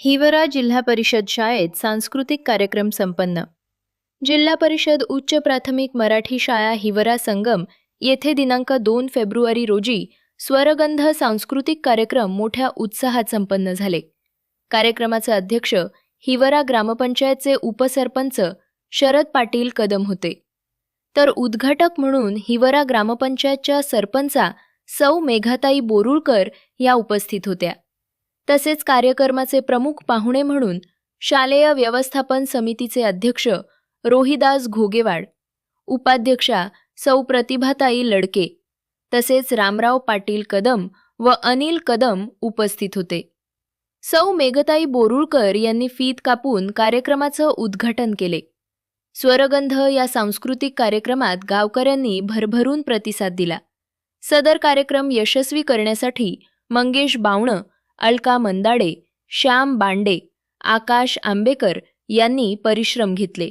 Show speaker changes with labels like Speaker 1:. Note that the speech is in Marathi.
Speaker 1: हिवरा जिल्हा परिषद शाळेत सांस्कृतिक कार्यक्रम संपन्न. जिल्हा परिषद उच्च प्राथमिक मराठी शाळा हिवरा संगम येथे दिनांक 2 फेब्रुवारी रोजी स्वरगंध सांस्कृतिक कार्यक्रम मोठ्या उत्साहात संपन्न झाले. कार्यक्रमाचे अध्यक्ष हिवरा ग्रामपंचायतचे उपसरपंच शरद पाटील कदम होते, तर उद्घाटक म्हणून हिवरा ग्रामपंचायतच्या सरपंचा सौ मेघाताई बोरुळकर या उपस्थित होत्या. तसेच कार्यक्रमाचे प्रमुख पाहुणे म्हणून शालेय व्यवस्थापन समितीचे अध्यक्ष रोहिदास घोगेवाड, उपाध्यक्षा सौ प्रतिभाताई लडके, तसेच रामराव पाटील कदम व अनिल कदम उपस्थित होते. सौ मेघताई बोरुळकर यांनी फीत कापून कार्यक्रमाचं उद्घाटन केले. स्वरगंध या सांस्कृतिक कार्यक्रमात गावकऱ्यांनी भरभरून प्रतिसाद दिला. सदर कार्यक्रम यशस्वी करण्यासाठी मंगेश बावणं, अलका मंदाडे, श्याम बांडे, आकाश आंबेकर यांनी परिश्रम घेतले.